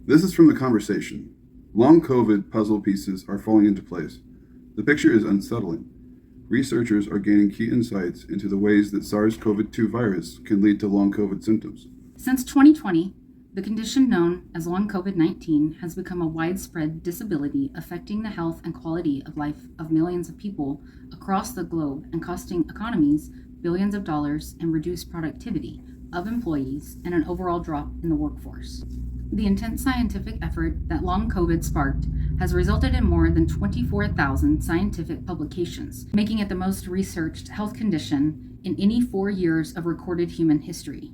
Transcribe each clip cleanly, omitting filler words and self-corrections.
This is from The Conversation. Long COVID puzzle pieces are falling into place. The picture is unsettling. Researchers are gaining key insights into the ways that SARS-CoV-2 virus can lead to long COVID symptoms. Since 2020, the condition known as long COVID-19 has become a widespread disability affecting the health and quality of life of millions of people across the globe and costing economies billions of dollars and reduced productivity of employees and an overall drop in the workforce. The intense scientific effort that long COVID sparked has resulted in more than 24,000 scientific publications, making it the most researched health condition in any 4 years of recorded human history.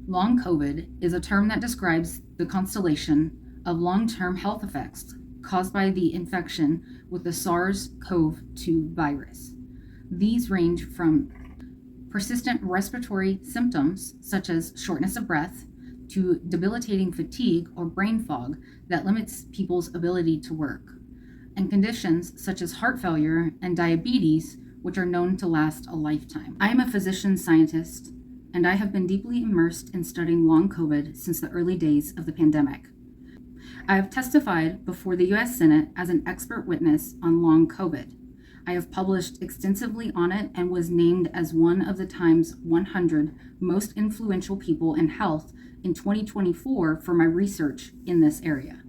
Long COVID is a term that describes the constellation of long-term health effects caused by the infection with the SARS-CoV-2 virus. These range from persistent respiratory symptoms such as shortness of breath to debilitating fatigue or brain fog that limits people's ability to work, and conditions such as heart failure and diabetes, which are known to last a lifetime. I am a physician scientist, and I have been deeply immersed in studying long COVID since the early days of the pandemic. I have testified before the U.S. Senate as an expert witness on long COVID. I have published extensively on it and was named as one of the Times 100 most influential people in health in 2024 for my research in this area.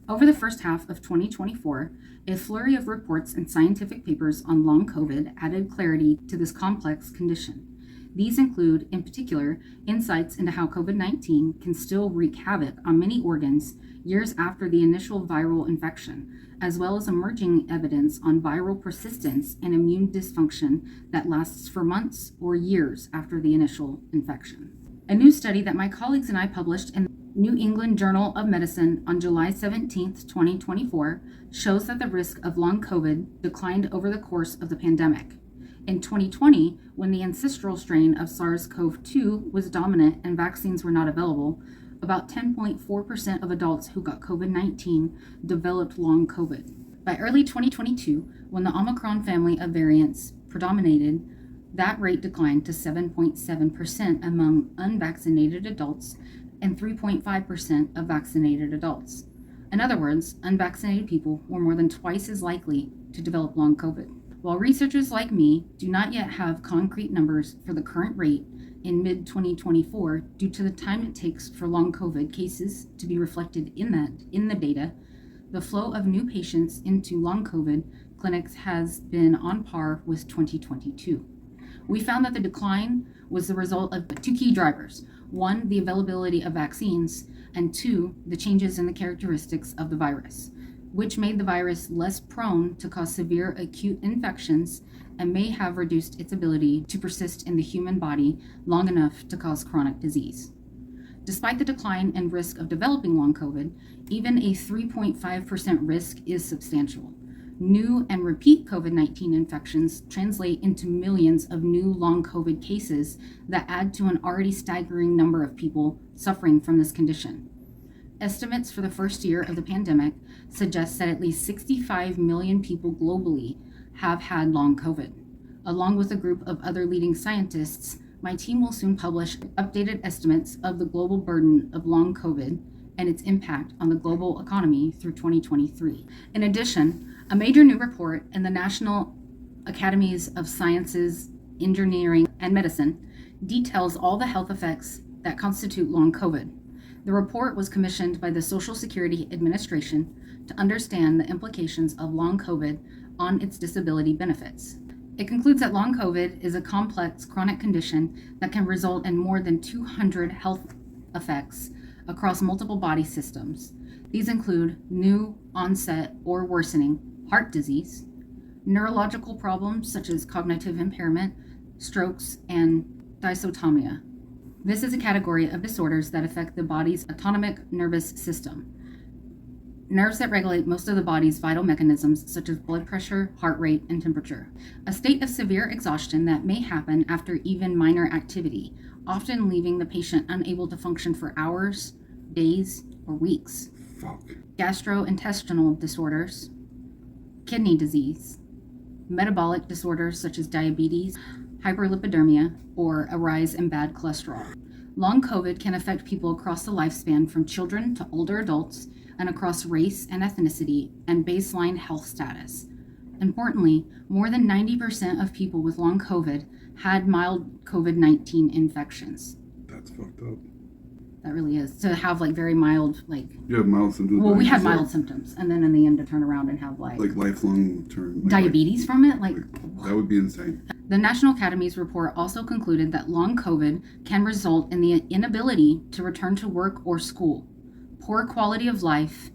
Over the first half of 2024, a flurry of reports and scientific papers on long COVID added clarity to this complex condition. These include, in particular, insights into how COVID-19 can still wreak havoc on many organs years after the initial viral infection, as well as emerging evidence on viral persistence and immune dysfunction that lasts for months or years after the initial infection. A new study that my colleagues and I published in the New England Journal of Medicine on July 17, 2024, shows that the risk of long COVID declined over the course of the pandemic. In 2020, when the ancestral strain of SARS-CoV-2 was dominant and vaccines were not available, about 10.4% of adults who got COVID-19 developed long COVID. By early 2022, when the Omicron family of variants predominated, that rate declined to 7.7% among unvaccinated adults and 3.5% of vaccinated adults. In other words, unvaccinated people were more than twice as likely to develop long COVID. While researchers like me do not yet have concrete numbers for the current rate in mid-2024 due to the time it takes for long COVID cases to be reflected in the data, the flow of new patients into long COVID clinics has been on par with 2022. We found that the decline was the result of two key drivers. One, the availability of vaccines, and two, the changes in the characteristics of the virus, which made the virus less prone to cause severe acute infections and may have reduced its ability to persist in the human body long enough to cause chronic disease. Despite the decline in risk of developing long COVID, even a 3.5% risk is substantial. New and repeat COVID-19 infections translate into millions of new long COVID cases that add to an already staggering number of people suffering from this condition. Estimates for the first year of the pandemic suggest that at least 65 million people globally have had long COVID. Along with a group of other leading scientists, my team will soon publish updated estimates of the global burden of long COVID and its impact on the global economy through 2023. In addition, a major new report in the National Academies of Sciences, Engineering, and Medicine details all the health effects that constitute long COVID. The report was commissioned by the Social Security Administration to understand the implications of long COVID on its disability benefits. It concludes that long COVID is a complex chronic condition that can result in more than 200 health effects across multiple body systems. These include new onset or worsening heart disease, neurological problems such as cognitive impairment, strokes, and dysautonomia. This is a category of disorders that affect the body's autonomic nervous system, nerves that regulate most of the body's vital mechanisms such as blood pressure, heart rate, and temperature. A state of severe exhaustion that may happen after even minor activity, often leaving the patient unable to function for hours, days, or weeks. Gastrointestinal disorders, kidney disease, metabolic disorders such as diabetes, hyperlipidemia, or a rise in bad cholesterol. Long COVID can affect people across the lifespan, from children to older adults, and across race and ethnicity and baseline health status. Importantly, more than 90% of people with long COVID had mild COVID-19 infections. That's fucked up. That really is. To have like very mild, like... You have mild symptoms. Well, we had mild symptoms, and then in the end to turn around and have like lifelong term. Diabetes from it? That would be insane. The National Academy's report also concluded that long COVID can result in the inability to return to work or school, poor quality of life,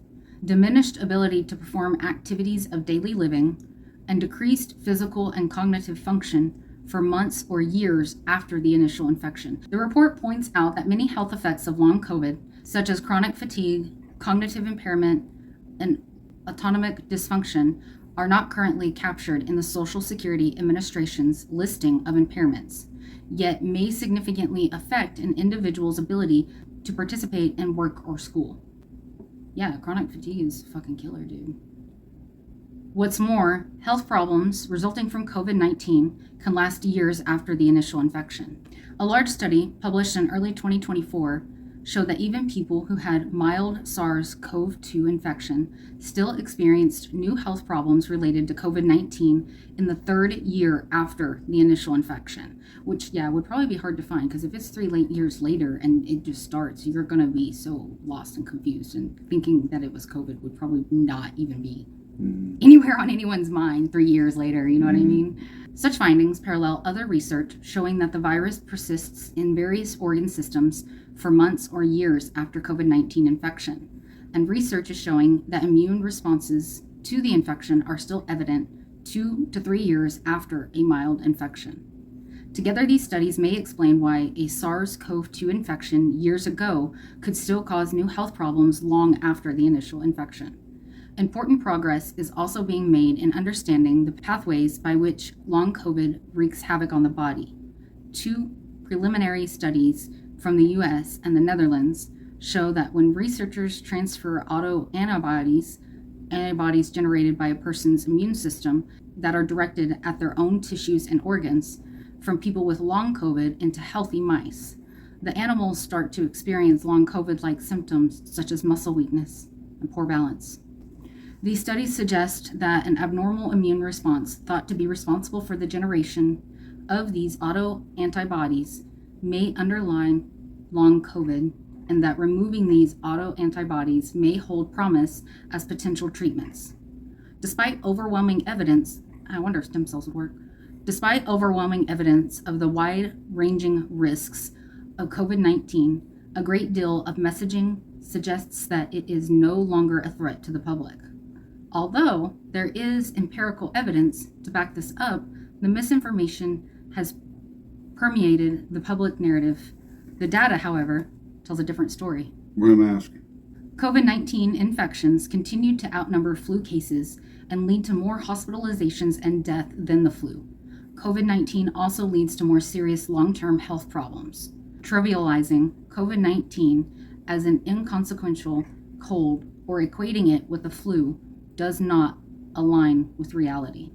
diminished ability to perform activities of daily living, and decreased physical and cognitive function for months or years after the initial infection. The report points out that many health effects of long COVID, such as chronic fatigue, cognitive impairment, and autonomic dysfunction, are not currently captured in the Social Security Administration's listing of impairments, yet may significantly affect an individual's ability to participate in work or school. Yeah, chronic fatigue is a fucking killer, dude. What's more, health problems resulting from COVID-19 can last years after the initial infection. A large study published in early 2024 showed that even people who had mild SARS-CoV-2 infection still experienced new health problems related to COVID-19 in the third year after the initial infection, which, yeah, would probably be hard to find, because if it's 3 years later and it just starts, you're going to be so lost and confused, and thinking that it was COVID would probably not even be anywhere on anyone's mind 3 years later, you know what I mean? Such findings parallel other research showing that the virus persists in various organ systems for months or years after COVID-19 infection. And research is showing that immune responses to the infection are still evident 2 to 3 years after a mild infection. Together, these studies may explain why a SARS-CoV-2 infection years ago could still cause new health problems long after the initial infection. Important progress is also being made in understanding the pathways by which long COVID wreaks havoc on the body. 2 preliminary studies from the US and the Netherlands show that when researchers transfer autoantibodies, antibodies generated by a person's immune system that are directed at their own tissues and organs, from people with long COVID into healthy mice, the animals start to experience long COVID-like symptoms such as muscle weakness and poor balance. These studies suggest that an abnormal immune response thought to be responsible for the generation of these autoantibodies may underlie long COVID, and that removing these autoantibodies may hold promise as potential treatments. Despite overwhelming evidence, I wonder if stem cells would work. Despite overwhelming evidence of the wide-ranging risks of COVID-19, a great deal of messaging suggests that it is no longer a threat to the public. Although there is empirical evidence to back this up, the misinformation has permeated the public narrative. The data, however, tells a different story. Wear a mask. COVID-19 infections continue to outnumber flu cases and lead to more hospitalizations and death than the flu. COVID-19 also leads to more serious long-term health problems. Trivializing COVID-19 as an inconsequential cold or equating it with the flu does not align with reality.